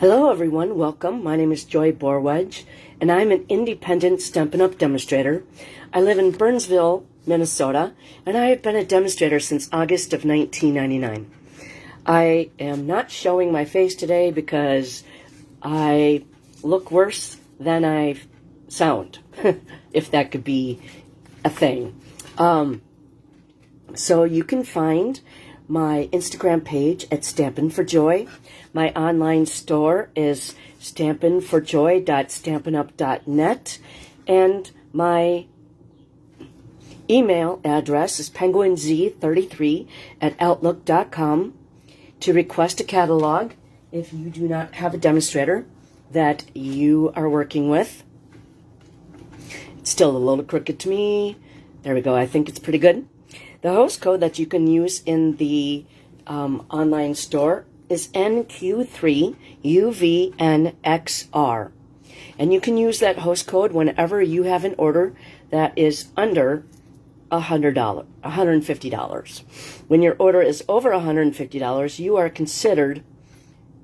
Hello everyone, welcome. My name is Joy Borwedge, and I'm an independent Stampin' Up! Demonstrator. I live in Burnsville, Minnesota, and I have been a demonstrator since August of 1999. I am not showing my face today because I look worse than I sound, if that could be a thing. So you can find my Instagram page at Stampin' for Joy. My online store is stampinforjoy.stampinup.net, and my email address is penguinz33@outlook.com to request a catalog if you do not have a demonstrator that you are working with. It's still a little crooked to me. There we go. I think it's pretty good. The host code that you can use in the online store is NQ3UVNXR. And you can use that host code whenever you have an order that is under $150. When your order is over $150, you are considered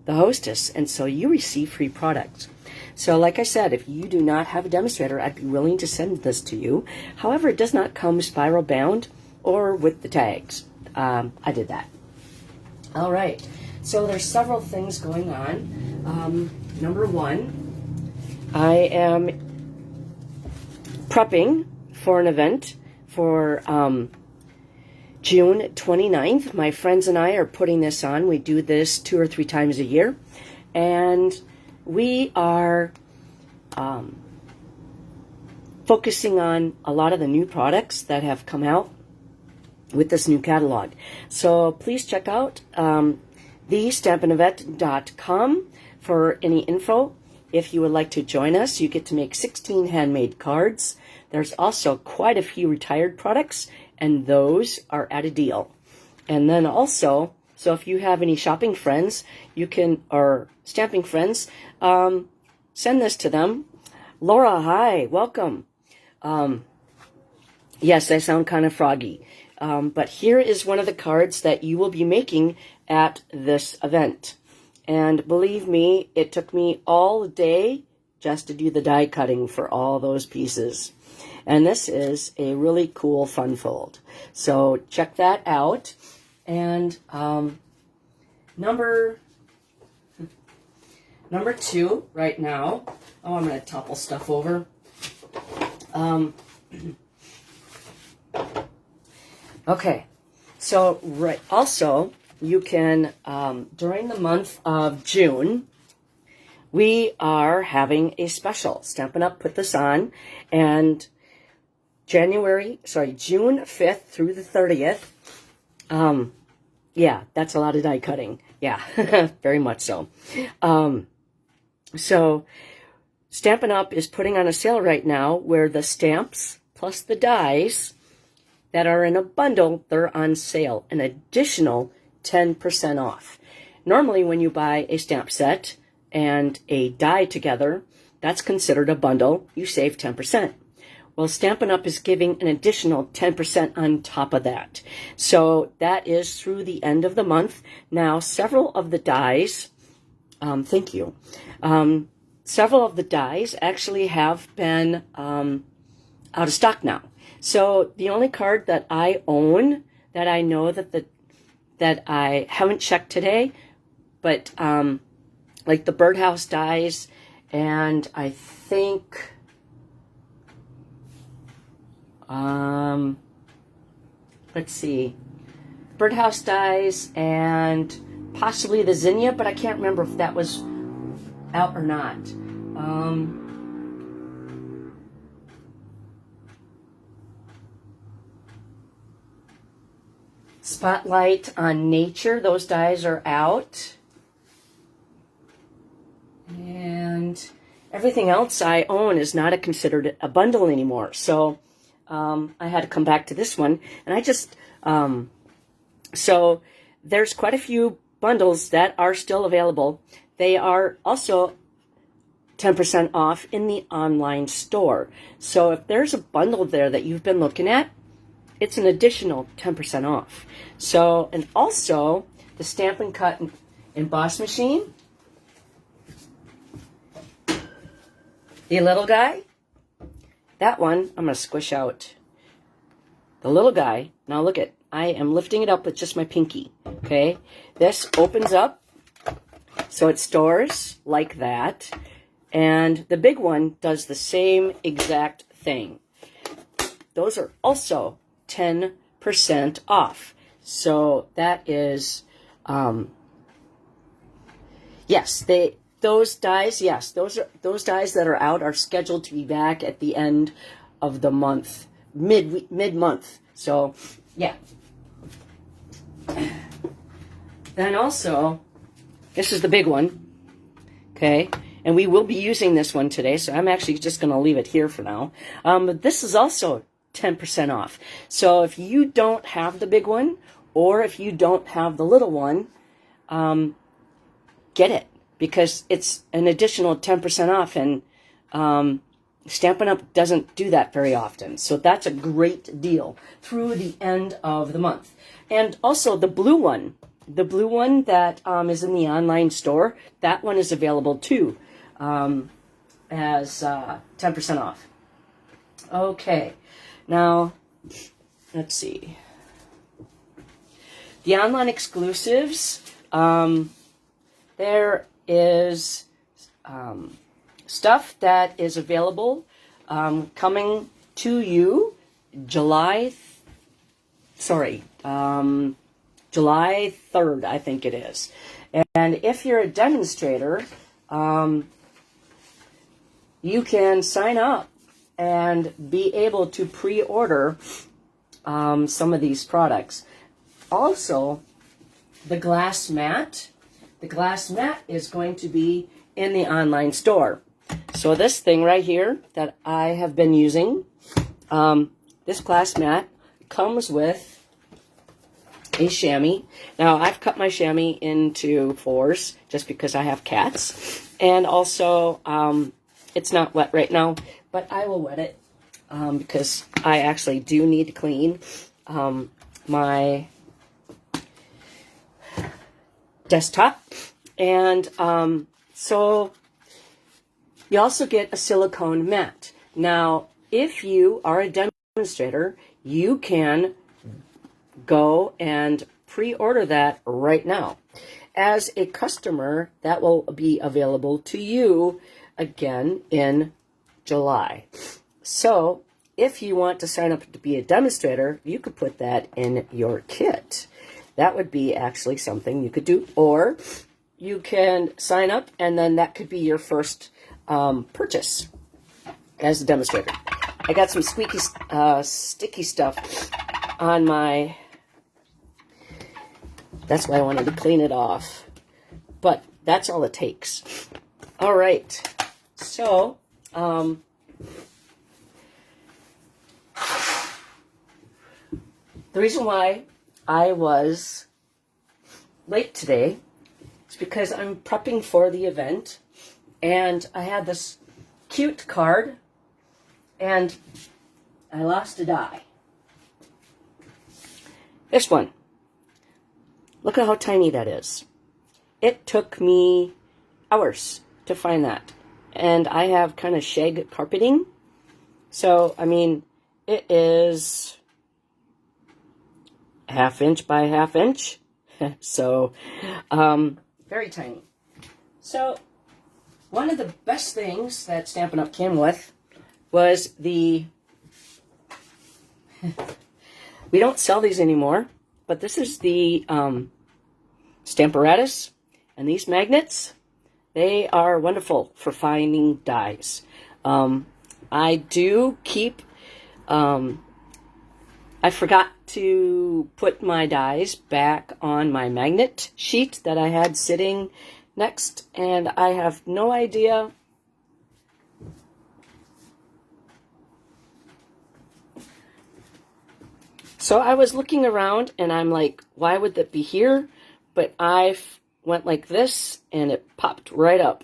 the hostess, and so you receive free products. So like I said, if you do not have a demonstrator, I'd be willing to send this to you. However, it does not come spiral bound or with the tags. I did that. All right. So there's several things going on. Number one, I am prepping for an event for June 29th. My friends and I are putting this on. We do this 2 or 3 times a year. And we are focusing on a lot of the new products that have come out with this new catalog. So please check out thestampinevent.com for any info. If you would like to join us, you get to make 16 handmade cards. There's also quite a few retired products, and those are at a deal. And then also, so if you have any shopping friends, you can, or stamping friends, send this to them. Laura, hi, welcome. Yes, I sound kind of froggy. But here is one of the cards that you will be making at this event. And believe me, it took me all day just to do the die cutting for all those pieces. And this is a really cool fun fold. So check that out. And number 2 right now. Oh, I'm going to topple stuff over. Okay, so right. Also, you can, during the month of June, we are having a special. Stampin' Up! Put this on, and June 5th through the 30th. Yeah, that's a lot of die cutting. Yeah, very much so. So, Stampin' Up! Is putting on a sale right now where the stamps plus the dies that are in a bundle, they're on sale, an additional 10% off. Normally, when you buy a stamp set and a die together, that's considered a bundle. You save 10%. Well, Stampin' Up! Is giving an additional 10% on top of that. So that is through the end of the month. Now, several of the dies, thank you. Several of the dies actually have been out of stock now. So the only card that I own that I know that I haven't checked today, but like the birdhouse dies, and I think let's see, birdhouse dies and possibly the zinnia, but I can't remember if that was out or not. Spotlight on Nature, those dies are out. And everything else I own is not considered a bundle anymore. So I had to come back to this one. And I just, so there's quite a few bundles that are still available. They are also 10% off in the online store. So if there's a bundle there that you've been looking at, it's an additional 10% off. So, and also the Stampin' Cut Emboss machine The little guy, that one, I'm going to squish out. The little guy, now look at, I am lifting it up with just my pinky, okay? This opens up, so it stores like that. And the big one does the same exact thing. Those are also 10% off. So that is, yes, those dies that are out are scheduled to be back at the end of the month, mid-month. So, yeah. Then also, this is the big one, okay? And we will be using this one today, so I'm actually just going to leave it here for now. But this is also 10% off. So if you don't have the big one, or if you don't have the little one, get it, because it's an additional 10% off, and Stampin' Up! Doesn't do that very often. So that's a great deal through the end of the month. And also the blue one that is in the online store, that one is available too, as 10% off. Okay, now let's see. The online exclusives, there is stuff that is available coming to you July 3rd, I think it is. And if you're a demonstrator, you can sign up and be able to pre-order some of these products. Also, the glass mat. The glass mat is going to be in the online store. So this thing right here that I have been using, this glass mat comes with a chamois. Now, I've cut my chamois into 4s just because I have cats. And also, it's not wet right now, but I will wet it because I actually do need to clean my desktop. And so you also get a silicone mat. Now, if you are a demonstrator, you can go and pre-order that right now. As a customer, that will be available to you again in July. So if you want to sign up to be a demonstrator, you could put that in your kit. That would be actually something you could do. Or you can sign up, and then that could be your first purchase as a demonstrator. I got some squeaky, sticky stuff on my... That's why I wanted to clean it off. But that's all it takes. All right. So, the reason why I was late today is because I'm prepping for the event, and I had this cute card, and I lost a die. This one. Look at how tiny that is. It took me hours to find that. And I have kind of shag carpeting. So, I mean, it is 1/2 inch by 1/2 inch. So, very tiny. So, one of the best things that Stampin' Up! Came with was the... We don't sell these anymore, but this is the Stamparatus, and these magnets, they are wonderful for finding dies. I do keep... I forgot to put my dies back on my magnet sheet that I had sitting next, and I have no idea. So I was looking around, and I'm like, why would that be here? But I went like this, and it popped right up.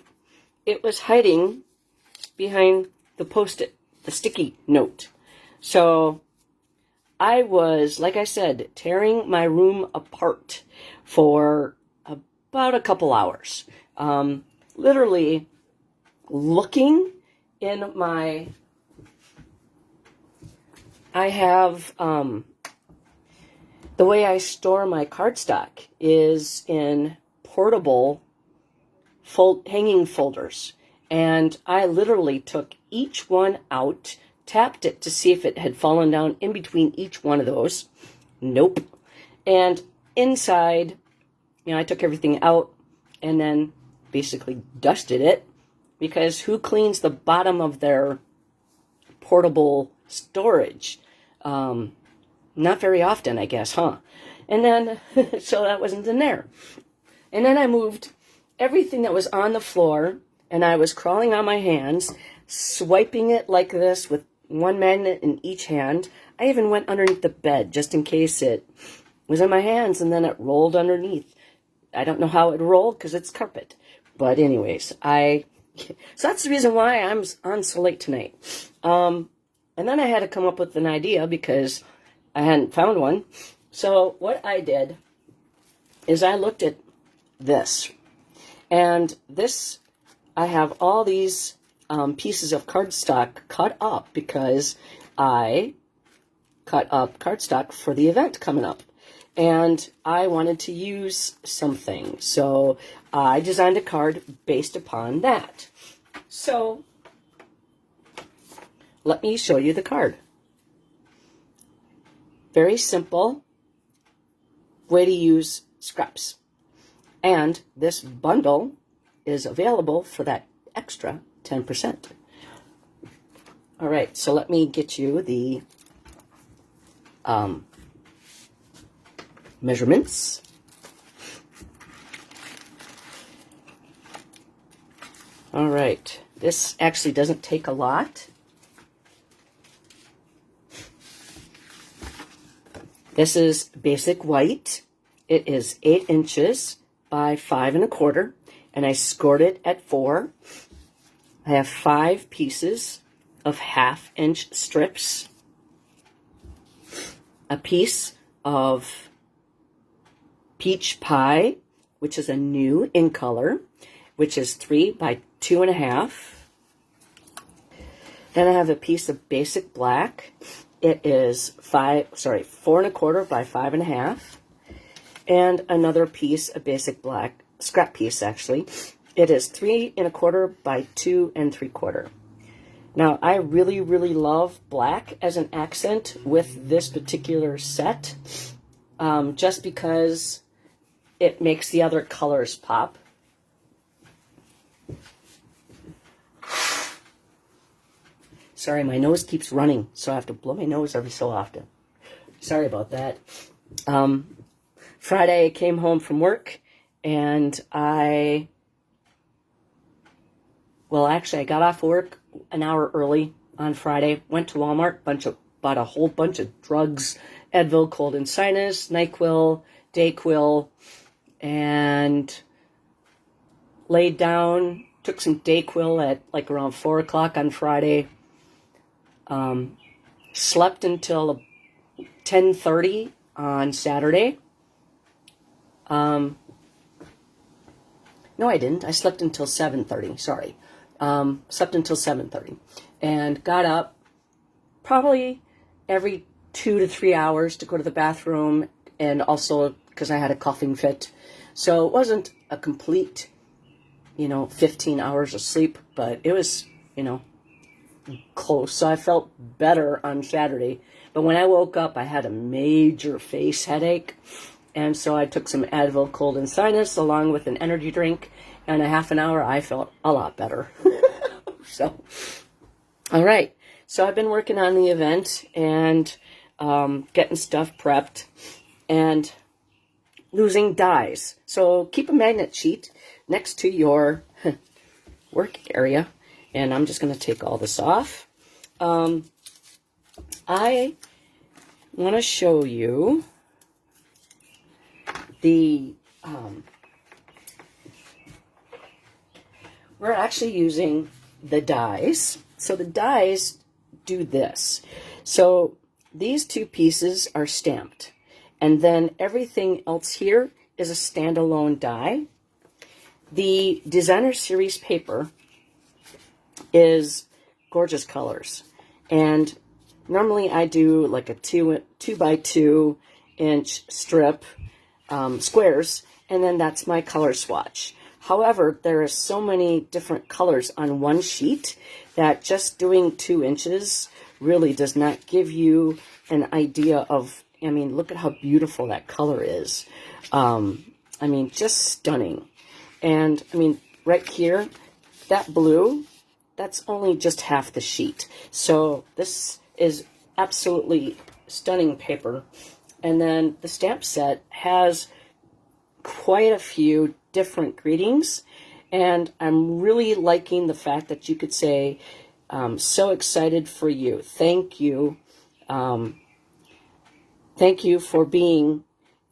It was hiding behind the Post-it, the sticky note. So I was, like I said, tearing my room apart for about a couple hours. Literally looking in my, I have, the way I store my cardstock is in portable hanging folders. And I literally took each one out, tapped it to see if it had fallen down in between each one of those. Nope. And inside, I took everything out and then basically dusted it, because who cleans the bottom of their portable storage? Not very often, I guess, huh? And then, so that wasn't in there. And then I moved everything that was on the floor, and I was crawling on my hands, swiping it like this with one magnet in each hand. I even went underneath the bed just in case it was in my hands, and then it rolled underneath. I don't know how it rolled because it's carpet. But anyways, so that's the reason why I'm on so late tonight. And then I had to come up with an idea because I hadn't found one. So what I did is I looked at this. And this, I have all these pieces of cardstock cut up because I cut up cardstock for the event coming up. And I wanted to use something. So I designed a card based upon that. So let me show you the card. Very simple way to use scraps. And this bundle is available for that extra 10%. All right, so let me get you the measurements. All right, this actually doesn't take a lot. This is basic white. It is 8 inches by 5 1/4, and I scored it at 4. I have 5 pieces of 1/2 inch strips, a piece of peach pie, which is a new in color, which is 3 by 2 1/2. Then I have a piece of basic black. It is 4 1/4 by 5 1/2. And another piece of basic black, scrap piece actually. It is 3 1/4 by 2 3/4. Now, I really, really love black as an accent with this particular set, just because it makes the other colors pop. Sorry, my nose keeps running, so I have to blow my nose every so often. Sorry about that. Friday, I came home from work, and I got off work an hour early on Friday, went to Walmart, bought a whole bunch of drugs, Advil, cold and sinus, NyQuil, Dayquil, and laid down, took some Dayquil at like around 4 o'clock on Friday, slept until 10:30 on Saturday. No, I didn't. I slept until 7:30. Sorry. Slept until 7:30 and got up probably every 2 to 3 hours to go to the bathroom, and also because I had a coughing fit. So it wasn't a complete, 15 hours of sleep, but it was, close. So I felt better on Saturday. But when I woke up, I had a major face headache. And so I took some Advil, cold and sinus, along with an energy drink. And a half an hour, I felt a lot better. So, all right. So I've been working on the event and getting stuff prepped and losing dies. So keep a magnet sheet next to your work area. And I'm just going to take all this off. I want to show you we're actually using the dies. So the dies do this. So these 2 pieces are stamped, and then everything else here is a standalone die. The Designer Series paper is gorgeous colors. And normally I do like a 2 by 2 inch strip, squares, and then that's my color swatch. However, there are so many different colors on one sheet that just doing 2 inches really does not give you an idea of, I mean, look at how beautiful that color is. I mean, just stunning. And I mean, right here, that blue, that's only just half the sheet. So this is absolutely stunning paper. And then the stamp set has quite a few different greetings. And I'm really liking the fact that you could say, so excited for you. Thank you. Thank you for being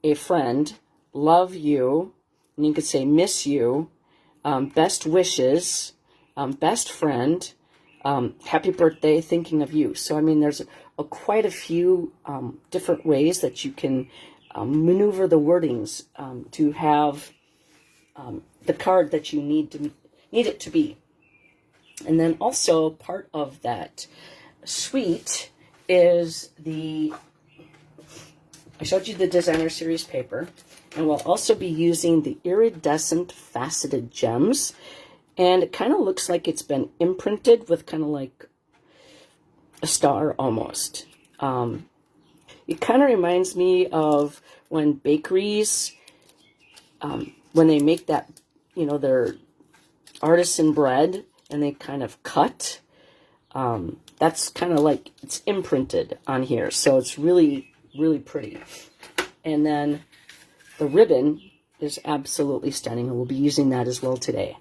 a friend. Love you. And you could say miss you. Best wishes. Best friend. Happy birthday. Thinking of you. So, I mean, there's quite a few different ways that you can maneuver the wordings to have the card that you need it to be. And then also part of that suite is I showed you the designer series paper, and we'll also be using the iridescent faceted gems. And it kind of looks like it's been imprinted with kind of like a star almost. It kind of reminds me of when bakeries, when they make that, you know, their artisan bread and they kind of cut. That's kind of like it's imprinted on here. So it's really, really pretty. And then the ribbon is absolutely stunning, and we'll be using that as well today.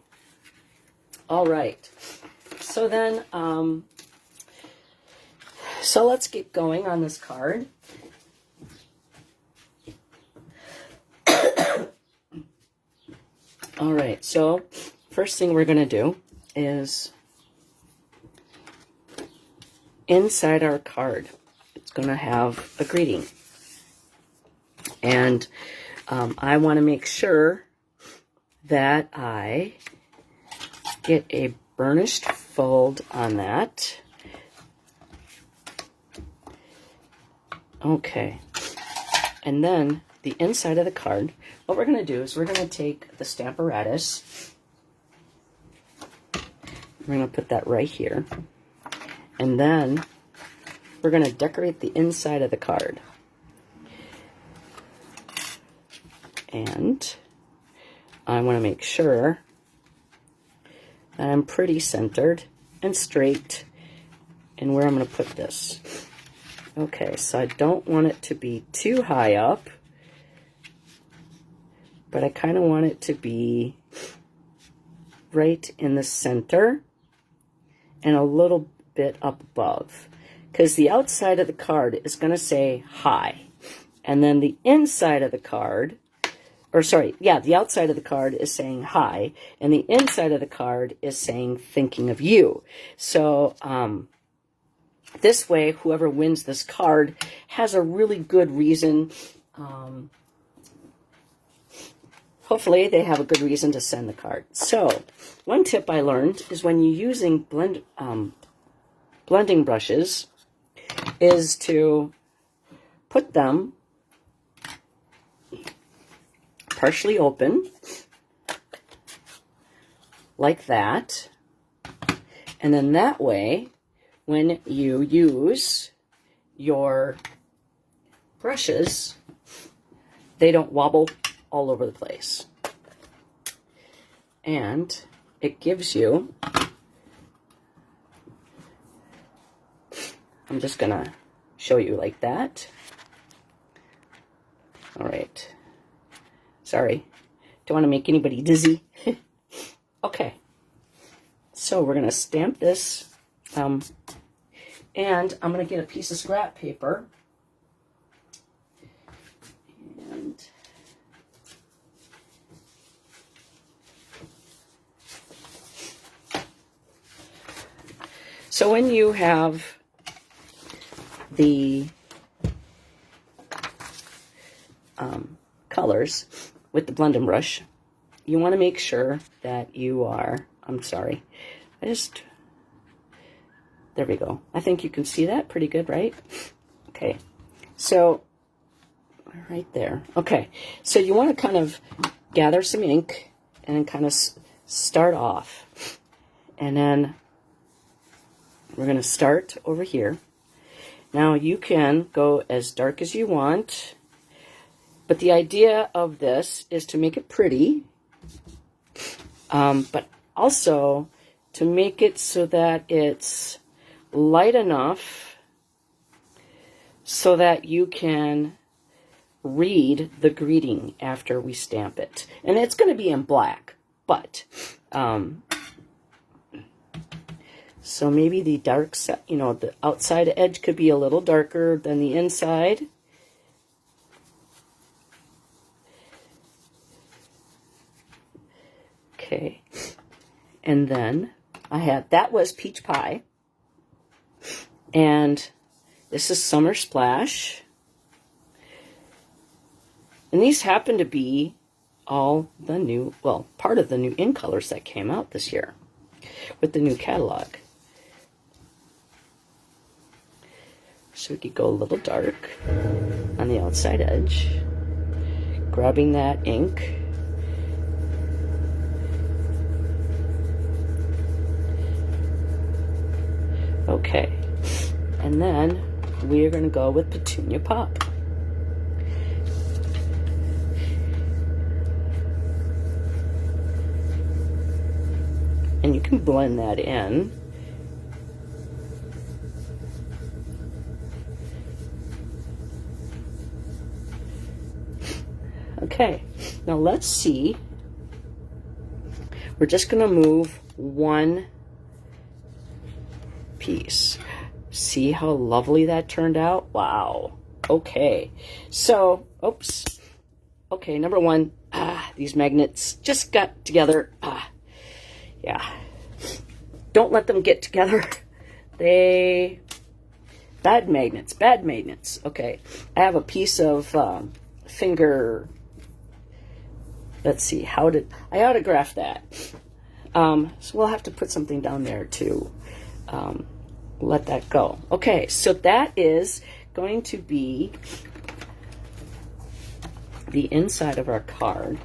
All right. So then, so let's get going on this card. All right. So first thing we're going to do is inside our card, it's going to have a greeting. And I want to make sure that I get a burnished fold on that. Okay. And then the inside of the card, what we're going to do is we're going to take the Stamparatus. We're going to put that right here. And then we're going to decorate the inside of the card. And I want to make sure that I'm pretty centered and straight in where I'm going to put this. Okay, so I don't want it to be too high up, but I kind of want it to be right in the center and a little bit up above, because the outside of the card is going to say hi, and then the inside of the card, or sorry, yeah, the outside of the card is saying hi, and the inside of the card is saying thinking of you. So this way, whoever wins this card has a really good reason. Hopefully they have a good reason to send the card. So one tip I learned is when you're using blending brushes is to put them partially open like that, and then that way when you use your brushes, they don't wobble all over the place. And it gives you, I'm just gonna show you like that. All right. Sorry, don't want to make anybody dizzy. Okay, so we're gonna stamp this, and I'm gonna get a piece of scrap paper, and so when you have the colors with the blending brush, you want to make sure that you are, I'm sorry, I just There we go. I think you can see that pretty good, right? Okay, so right there. Okay, so you want to kind of gather some ink and kind of start off. And then we're going to start over here. Now you can go as dark as you want, but the idea of this is to make it pretty, but also to make it so that it's light enough so that you can read the greeting after we stamp it. And it's going to be in black, but so maybe the dark side, you know, the outside edge could be a little darker than the inside. Okay, and then I have, that was Peach Pie, and this is Summer Splash. And these happen to be all the new, well, part of the new in colors that came out this year with the new catalog. So we could go a little dark on the outside edge, grabbing that ink. Okay, and then we are going to go with Petunia Pop. And you can blend that in. Okay, now let's see. We're just going to move one piece. See how lovely that turned out? Wow. Okay, so, oops. Okay, number one, these magnets just got together. Yeah. Don't let them get together. Bad magnets. Okay, I have a piece of finger. Let's see, how did I autograph that? So we'll have to put something down there to let that go. Okay, so that is going to be the inside of our card.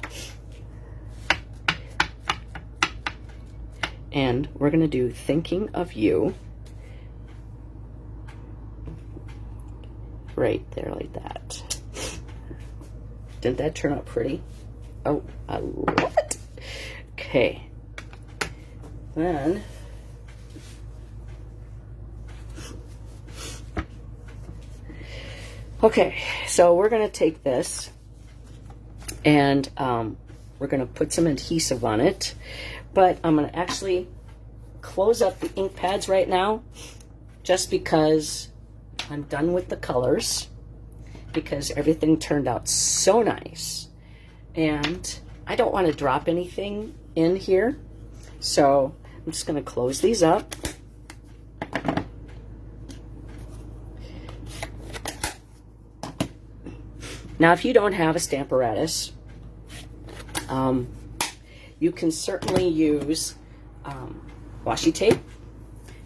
And we're going to do Thinking of You. Right there like that. Didn't that turn out pretty? Oh, I love it. Okay. Then okay, so we're going to take this and we're going to put some adhesive on it, but I'm going to actually close up the ink pads right now just because I'm done with the colors, because everything turned out so nice and I don't want to drop anything in here, so I'm just going to close these up. Now, if you don't have a Stamparatus, you can certainly use washi tape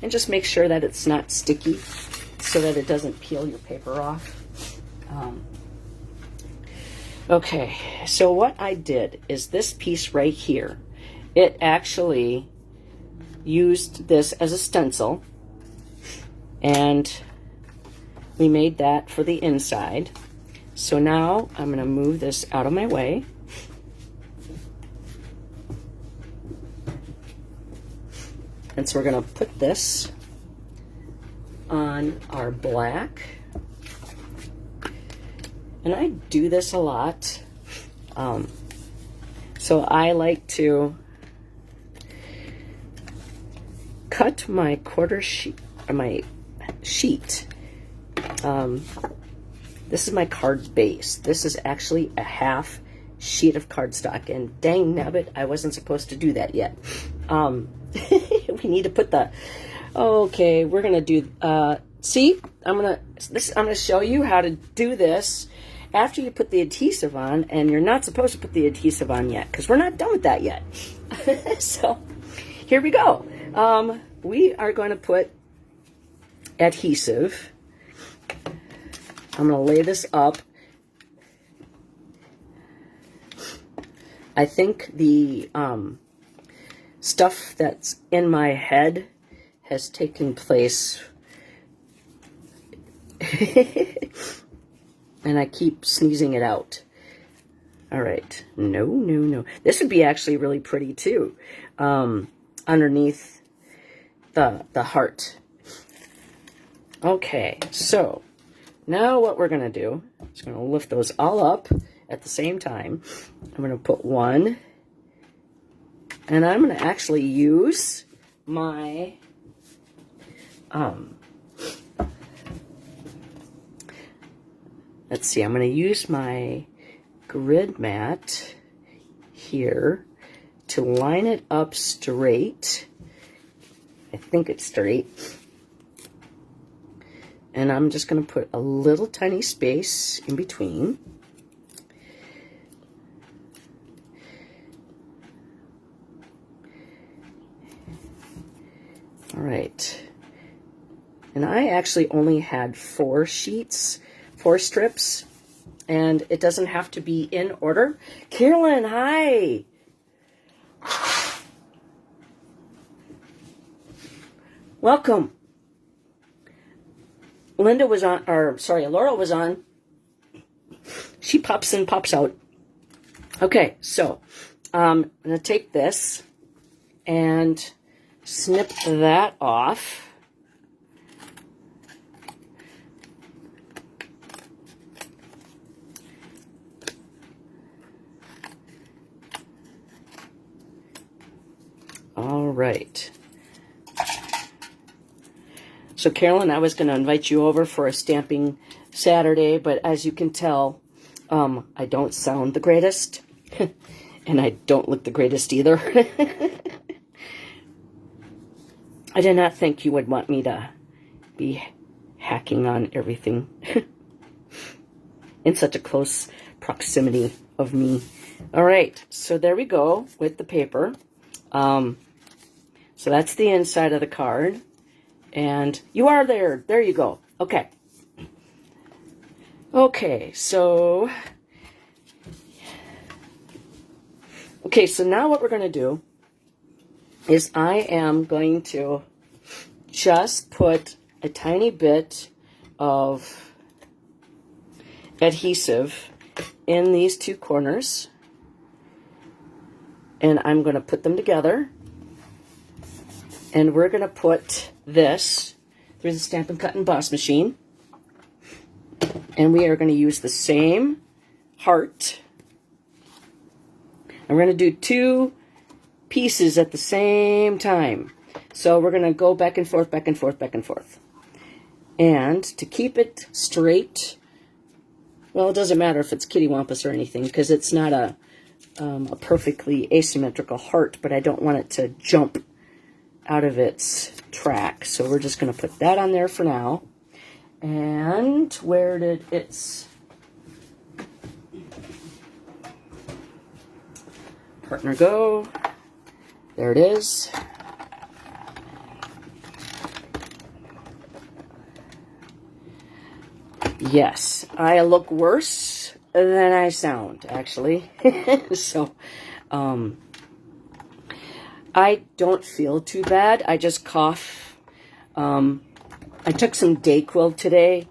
and just make sure that it's not sticky so that it doesn't peel your paper off. Okay, so what I did is this piece right here, it actually used this as a stencil, and we made that for the inside. So now I'm going to move this out of my way. And so we're going to put this on our black. And I do this a lot. So I like to cut my quarter sheet, or my sheet. This is my card base. This is actually a half sheet of cardstock, and dang nabbit, I wasn't supposed to do that yet. We need to put the, okay, we're gonna do, see, I'm gonna show you how to do this after you put the adhesive on, and you're not supposed to put the adhesive on yet, because we're not done with that yet. So, here we go. We are going to put adhesive. I'm going to lay this up. I think the stuff that's in my head has taken place. And I keep sneezing it out. All right. No, no, no. This would be actually really pretty too. Underneath the heart. Okay, so now what we're going to do is going to lift those all up at the same time. I'm going to put one, and I'm going to actually use my let's see, I'm going to use my grid mat here to line it up straight. I think it's straight. And I'm just going to put a little tiny space in between. All right. And I actually only had 4 sheets, 4 strips, and it doesn't have to be in order. Carolyn, hi. Welcome. Linda was on, or sorry, Laura was on. She pops in, pops out. Okay, so I'm going to take this and snip that off. All right. So, Carolyn, I was going to invite you over for a stamping Saturday, but as you can tell, I don't sound the greatest, and I don't look the greatest either. I did not think you would want me to be hacking on everything in such a close proximity of me. All right, so there we go with the paper. So that's the inside of the card. And you are there. There you go. Okay. Okay, so... Okay, so now what we're going to do is I am going to just put a tiny bit of adhesive in these 2 corners. And I'm going to put them together. And we're going to put this through the Stampin' Cut and Emboss machine. And we are going to use the same heart. And we're going to do 2 pieces at the same time. So we're going to go back and forth, back and forth, back and forth. And to keep it straight, well, it doesn't matter if it's kitty wampus or anything, because it's not a perfectly asymmetrical heart, but I don't want it to jump out of its track. So we're just going to put that on there for now. And where did its partner go? There it is. Yes, I look worse than I sound, actually. So, I don't feel too bad. I just cough. I took some Dayquil today,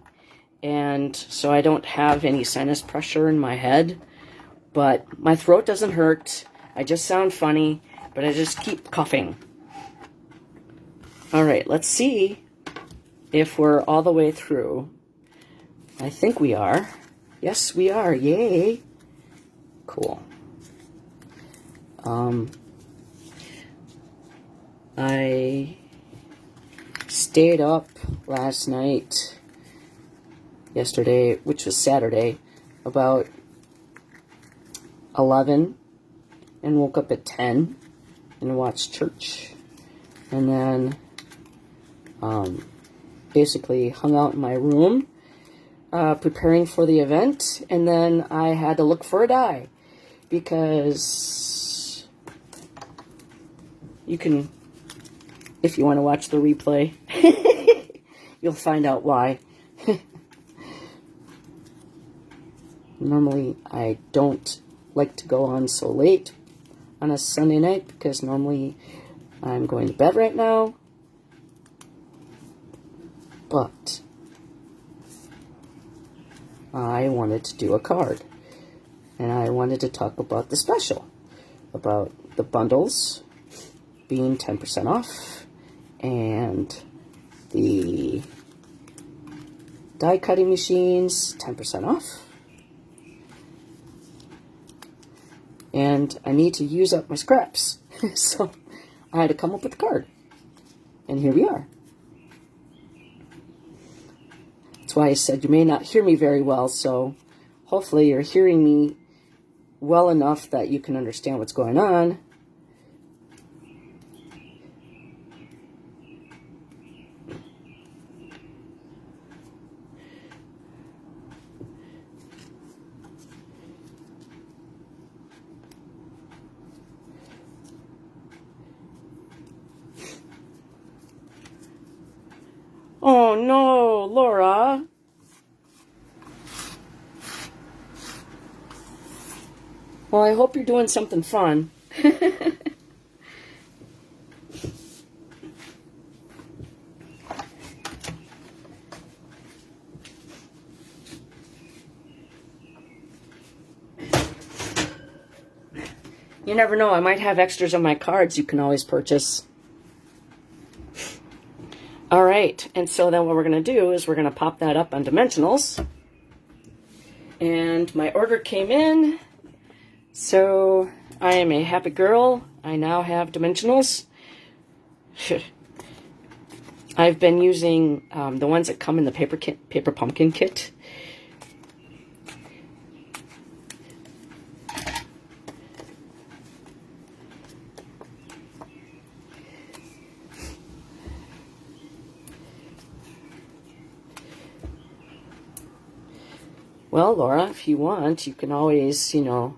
and so I don't have any sinus pressure in my head. But my throat doesn't hurt. I just sound funny, but I just keep coughing. All right, let's see if we're all the way through. I think we are. Yes, we are. Yay. Cool. I stayed up last night, yesterday, which was Saturday, about 11, and woke up at 10 and watched church. And then basically hung out in my room preparing for the event, and then I had to look for a die because you can, if you want to watch the replay, You'll find out why. Normally, I don't like to go on so late on a Sunday night because normally I'm going to bed right now. But I wanted to do a card. And I wanted to talk about the special. About the bundles being 10% off. And the die cutting machines 10% off. And I need to use up my scraps. So I had to come up with a card. And here we are. That's why I said you may not hear me very well, so hopefully you're hearing me well enough that you can understand what's going on. Oh no, Laura. Well, I hope you're doing something fun. You never know, I might have extras on my cards you can always purchase. All right, and so then what we're going to do is we're going to pop that up on Dimensionals. And my order came in, so I am a happy girl. I now have Dimensionals. I've been using the ones that come in the paper pumpkin kit. Well, Laura, if you want, you can always, you know,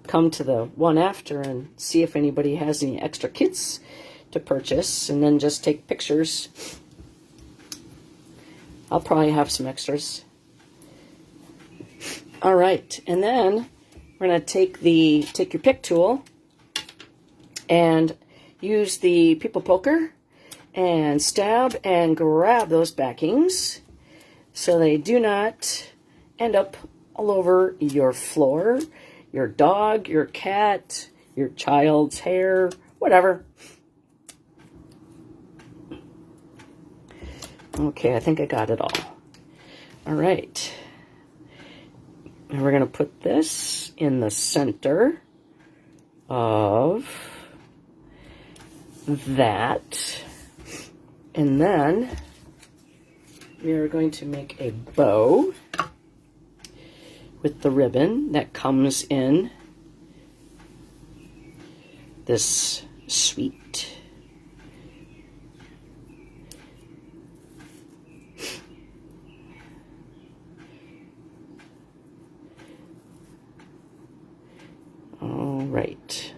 come to the one after and see if anybody has any extra kits to purchase, and then just take pictures. I'll probably have some extras. All right, and then we're going to take your pick tool and use the People Poker and stab and grab those backings so they do not end up all over your floor, your dog, your cat, your child's hair, whatever. Okay, I think I got it all. All right. And we're going to put this in the center of that. And then we are going to make a bow with the ribbon that comes in this sweet all right.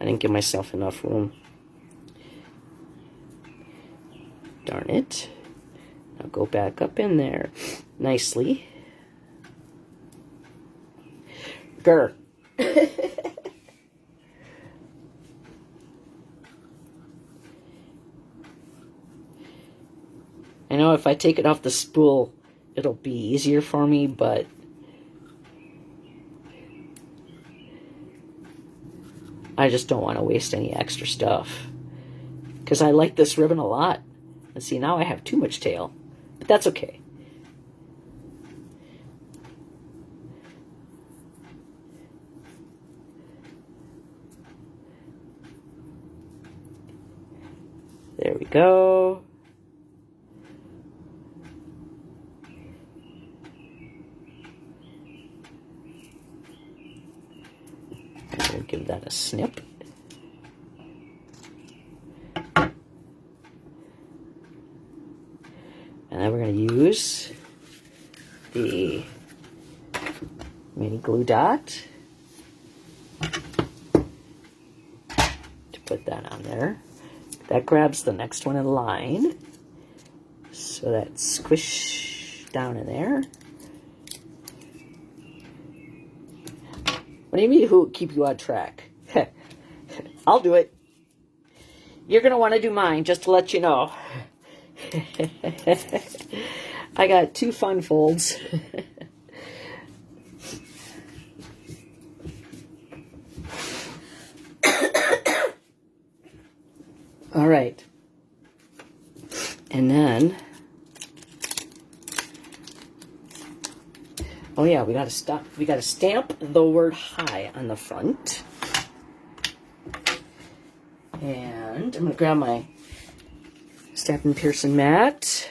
I didn't give myself enough room. Darn it. Now go back up in there nicely. Grr. I know if I take it off the spool, it'll be easier for me, but I just don't want to waste any extra stuff. Because I like this ribbon a lot. And see, now I have too much tail. But that's okay. There we go. We'll give that a snip. And then we're going to use the mini glue dot to put that on there. That grabs the next one in line. So that's squish down in there. What do you mean, who keep you on track? I'll do it. You're going to want to do mine, just to let you know. I got 2 fun folds. All right. And then, oh yeah, we got to stamp the word hi on the front. And I'm going to grab my Stampin' Pearson mat.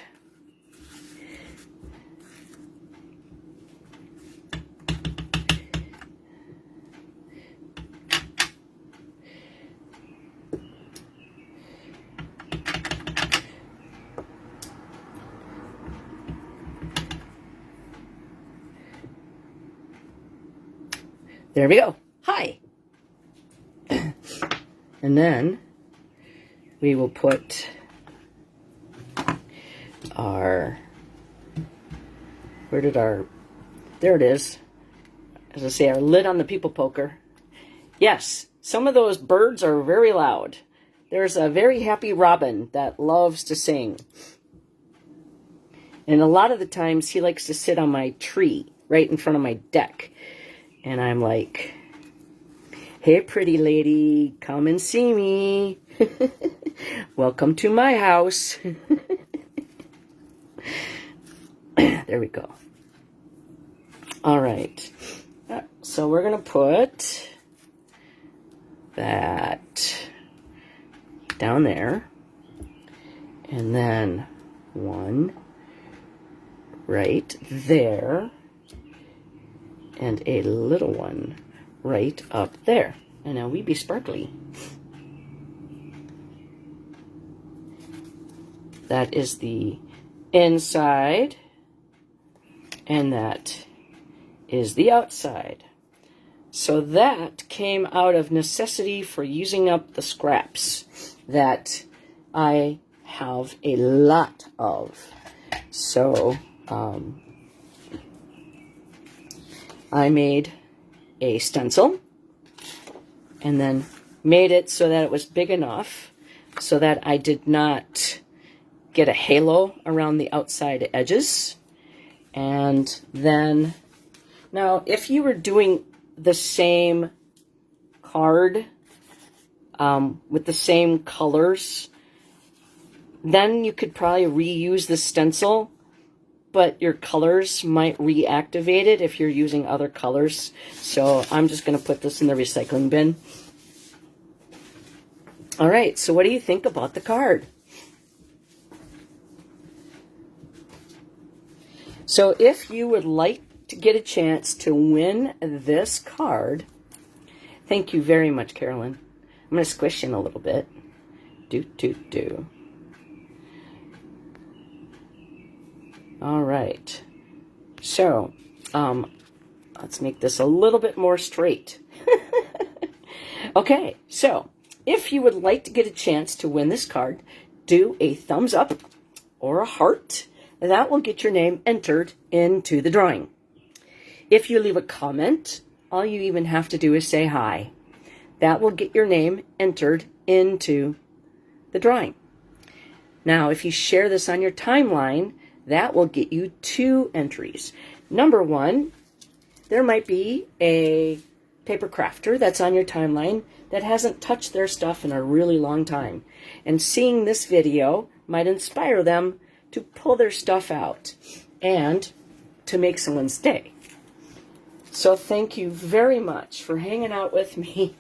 There we go. Hi. And then we will put our, there it is. As I say, our lid on the people poker. Yes, some of those birds are very loud. There's a very happy robin that loves to sing. And a lot of the times he likes to sit on my tree right in front of my deck. And I'm like, hey, pretty lady, come and see me. Welcome to my house. There we go. All right. So we're going to put that down there. And then one right there. And a little one right up there. And now we be sparkly. That is the inside, and that is the outside. So that came out of necessity for using up the scraps that I have a lot of. So, I made a stencil and then made it so that it was big enough so that I did not get a halo around the outside edges. And then, now if you were doing the same card with the same colors, then you could probably reuse the stencil, but your colors might reactivate it if you're using other colors. So I'm just going to put this in the recycling bin. All right, so what do you think about the card? So if you would like to get a chance to win this card, thank you very much, Carolyn. I'm going to squish in a little bit. Do. All right. So, let's make this a little bit more straight. Okay, so if you would like to get a chance to win this card, do a thumbs up or a heart. That will get your name entered into the drawing. If you leave a comment, all you even have to do is say hi. That will get your name entered into the drawing. Now, if you share this on your timeline, that will get you 2 entries. Number 1, there might be a paper crafter that's on your timeline that hasn't touched their stuff in a really long time. And seeing this video might inspire them to pull their stuff out and to make someone's day. So thank you very much for hanging out with me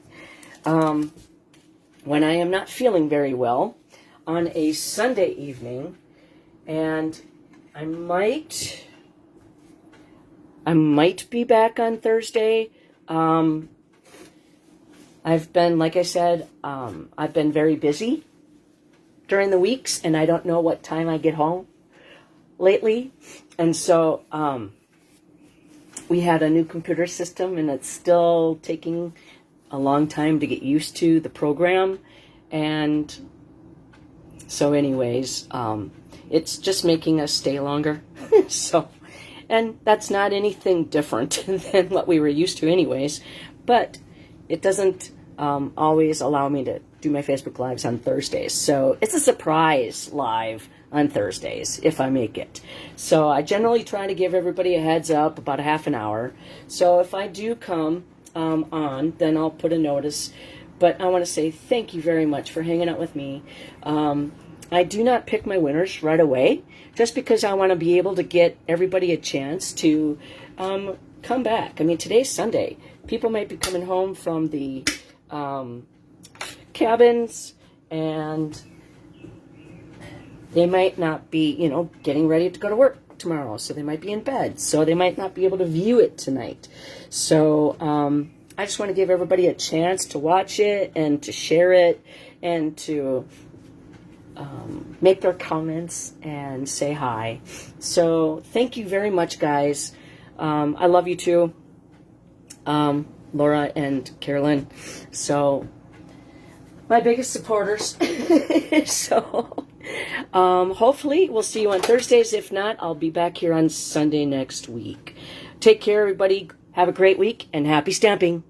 when I am not feeling very well on a Sunday evening. And I might be back on Thursday. I've been, like I said, I've been very busy during the weeks, and I don't know what time I get home lately. And so we had a new computer system, and it's still taking a long time to get used to the program. And so anyways, it's just making us stay longer. So, and that's not anything different than what we were used to anyways, but it doesn't always allow me to do my Facebook Lives on Thursdays. So it's a surprise live on Thursdays if I make it. So I generally try to give everybody a heads up about a half an hour. So if I do come on, then I'll put a notice. But I want to say thank you very much for hanging out with me. I do not pick my winners right away, just because I want to be able to get everybody a chance to come back. I mean, today's Sunday. People might be coming home from the cabins, and they might not be, getting ready to go to work tomorrow. So they might be in bed. So they might not be able to view it tonight. So I just want to give everybody a chance to watch it and to share it and to make their comments and say hi. So thank you very much, guys. I love you too, Laura and Carolyn. So my biggest supporters. So hopefully we'll see you on Thursdays. If not, I'll be back here on Sunday next week. Take care, everybody. Have a great week, and happy stamping.